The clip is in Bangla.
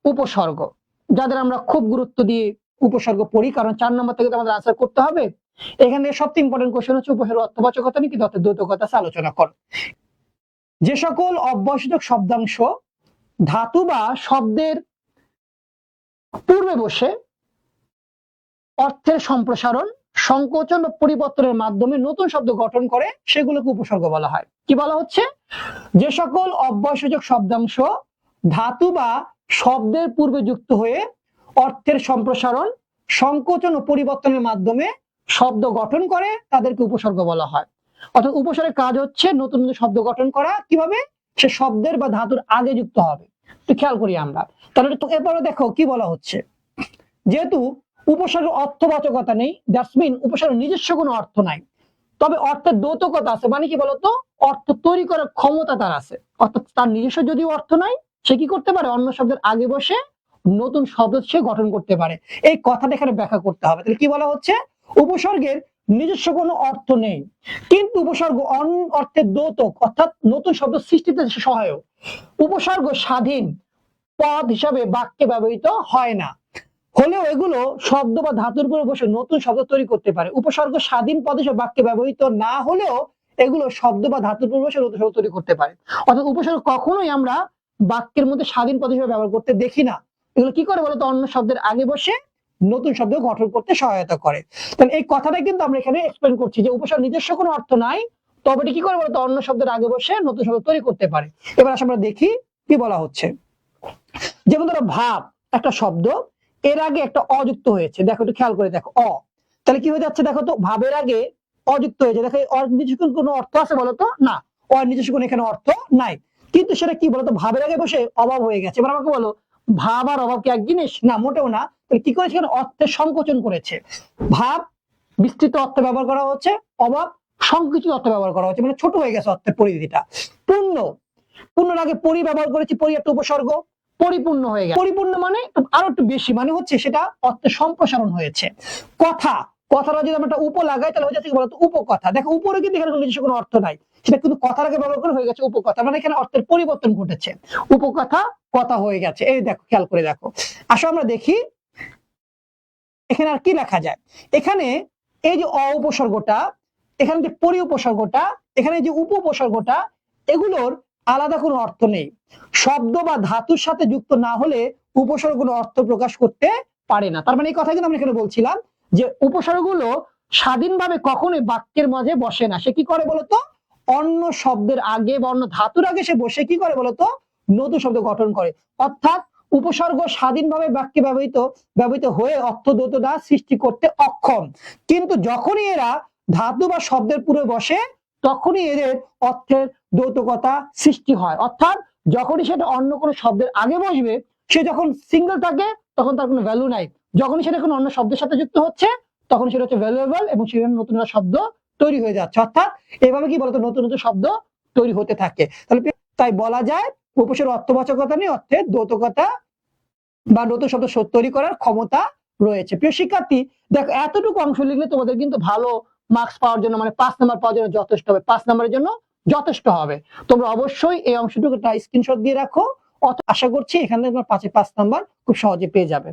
উপসর্গ, যাদের আমরা খুব গুরুত্ব দিয়ে উপসর্গ পড়ি, কারণ 4 নম্বর থেকে তো আমাদের আনসার করতে হবে। এখানে সবচেয়ে ইম্পর্টেন্ট কোশ্চেন হচ্ছে উপসর্গ অর্থবাচকতা নিয়ে কিন্তু অর্থের দ্বৈতকতা আলোচনা কর। যে সকল অব্যয়সূচক শব্দাংশ ধাতু বা শব্দের পূর্বে বসে অর্থের সম্প্রসারণ, সংকোচন ও পরিবর্তনের মাধ্যমে নতুন শব্দ গঠন করে সেগুলোকে উপসর্গ বলা হয়। কি বলা হচ্ছে? যে সকল অব্যয়সূচক শব্দাংশ ধাতু বা শব্দের পূর্বে যুক্ত হয়ে অর্থের সম্প্রসারণ, সংকোচন ও পরিবর্তনের মাধ্যমে শব্দ গঠন করে তাদেরকে উপসর্গ বলা হয়। অর্থাৎ উপসর্গের কাজ হচ্ছে নতুন নতুন শব্দ গঠন করা। কিভাবে? সে শব্দের বা ধাতুর আগে যুক্ত হবে। একটু খেয়াল করি আমরা। তাহলে এরপরে দেখো কি বলা হচ্ছে। যেহেতু উপসর্গের অর্থবাচকতা নেই, দ্যাটস মিন উপসর্গের নিজস্ব কোনো অর্থ নাই, তবে অর্থের দ্বৈতকতা আছে। মানে কি বলতো? অর্থ তৈরি করার ক্ষমতা তার আছে। অর্থাৎ তার নিজস্ব যদিও অর্থ নাই, সে কি করতে পারে? অন্য শব্দের আগে বসে নতুন শব্দ সে গঠন করতে পারে। এই কথাটা এখানে ব্যাখ্যা করতে হবে। তাহলে কি বলা হচ্ছে? উপসর্গের নিজস্ব কোনো অর্থ নেই, কিন্তু উপসর্গ অন্য অর্থের দ্যোতক, অর্থাৎ নতুন শব্দ সৃষ্টিতে সহায়ক। উপসর্গ স্বাধীন পদ হিসাবে বাক্যে ব্যবহৃত হয় না, হলেও এগুলো শব্দ বা ধাতুর উপরে বসে নতুন শব্দ তৈরি করতে পারে। উপসর্গ স্বাধীন পদ হিসেবে বাক্যে ব্যবহৃত না হলেও এগুলো শব্দ বা ধাতুর উপরে বসে নতুন শব্দ তৈরি করতে পারে। অর্থাৎ উপসর্গ কখনোই আমরা বাক্যের মধ্যে স্বাধীন পদ হিসেবে ব্যবহার করতে দেখি না। এগুলো কি করে বলতো? অন্য শব্দের আগে বসে নতুন শব্দ গঠন করতে সহায়তা করে। তাহলে এই কথাটা কিন্তু আমরা এখানে এক্সপ্লেন করছি যে উপসর্গ নিজস্ব কোনো অর্থ নাই, তবে এটি কি করে বলতো? অন্য শব্দের আগে বসে নতুন শব্দ তৈরি করতে পারে। এবার আসলে আমরা দেখি কি বলা হচ্ছে। যেমন ধরো ভাব একটা শব্দ, এর আগে একটা অযুক্ত হয়েছে। দেখো একটু খেয়াল করে দেখো, অ। তাহলে কি হয়ে যাচ্ছে? দেখো তো, ভাবের আগে অযুক্ত হয়েছে। দেখো অর নিজস্ব কোনো অর্থ আছে বলতো? না, অর নিজস্ব কোনো এখানে অর্থ নাই। কিন্তু সেটা কি বলতো? ভাবের আগে বসে অভাব হয়ে গেছে। এবার আমাকে বলো, ভাব আর অভাব কি এক জিনিস? না, মোটেও না। তাহলে কি করেছে? অর্থের সংকোচন করেছে। ভাব বিস্তৃত অর্থে ব্যবহার করা হচ্ছে, অভাব সংকুচিত অর্থে ব্যবহার করা হচ্ছে, মানে ছোট হয়ে গেছে অর্থের পরিধিটা। পূর্ণ, পূর্ণর আগে পরি ব্যবহার করেছি, পরি একটা উপসর্গ, পরিপূর্ণ হয়ে গেছে। পরিপূর্ণ মানে আরো একটু বেশি, মানে হচ্ছে সেটা অর্থের সম্প্রসারণ হয়েছে। কথা, কথাটা যদি আমরা একটা উপ লাগাই তাহলে হয়ে যাচ্ছে বলতো উপকথা। দেখো উপরে কিন্তু এখানে নিজস্ব কোনো অর্থ নাই, সেটা কিন্তু কথার আগে ব্যবহার করে হয়ে গেছে উপকথা, মানে এখানে অর্থের পরিবর্তন ঘটেছে। উপকথা কথা হয়ে গেছে। এই দেখো, খেয়াল করে দেখো। আসো আমরা দেখি এখানে আর কি লেখা যায়। এখানে এই যে অ উপসর্গটা, এখানে যে পরি উপসর্গটা, এখানে যে উপ উপসর্গটা, এগুলোর আলাদা কোনো অর্থ নেই। শব্দ বা ধাতুর সাথে যুক্ত না হলে উপসর্গ কোনো অর্থ প্রকাশ করতে পারে না। তার মানে এই কথা কিন্তু আমরা এখানে বলছিলাম যে উপসর্গগুলো স্বাধীনভাবে কখনোই বাক্যের মাঝে বসে না। সে কি করে বলতো? অন্য শব্দের আগে বা অন্য ধাতুর আগে সে বসে কি করে বলতো? নতুন শব্দ গঠন করে। অর্থাৎ উপসর্গ স্বাধীনভাবে বাক্যে ব্যবহৃত হয়ে অর্থদ্বৈততা সৃষ্টি করতে অক্ষম। কিন্তু যখনই এরা ধাতু বা শব্দের পূর্বে বসে তখনই এদের অর্থের দ্বৈতকতা সৃষ্টি হয়। অর্থাৎ যখনই সেটা অন্য কোনো শব্দের আগে বসবে, সে যখন সিঙ্গেল থাকে তখন তার কোনো ভ্যালু নাই। যখনই সেটা কোনো অন্য শব্দের সাথে যুক্ত হচ্ছে তখন সেটা হচ্ছে ভ্যালুয়েবল এবং সেখানে নতুন নতুন শব্দ তৈরি হয়ে যাচ্ছে। অর্থাৎ এভাবে কি বলতো? নতুন নতুন শব্দ তৈরি হতে থাকে। তাহলে তাই বলা যায় উপসর্গের অর্থবাচকতা নেই, অর্থের দ্বৈতকতা বা নতুন শব্দ তৈরি করার ক্ষমতা রয়েছে। প্রিয় শিক্ষার্থী, দেখো এতটুকু অংশ লিখলে তোমাদের কিন্তু ভালো মার্কস পাওয়ার জন্য, মানে 5 নাম্বার পাওয়ার জন্য যথেষ্ট হবে। 5 নাম্বারের জন্য যথেষ্ট হবে। তোমরা অবশ্যই এই অংশটুকু স্ক্রিনশট দিয়ে রাখো। আশা করছি এখান থেকে তোমার 5 নাম্বার খুব সহজে পেয়ে যাবে।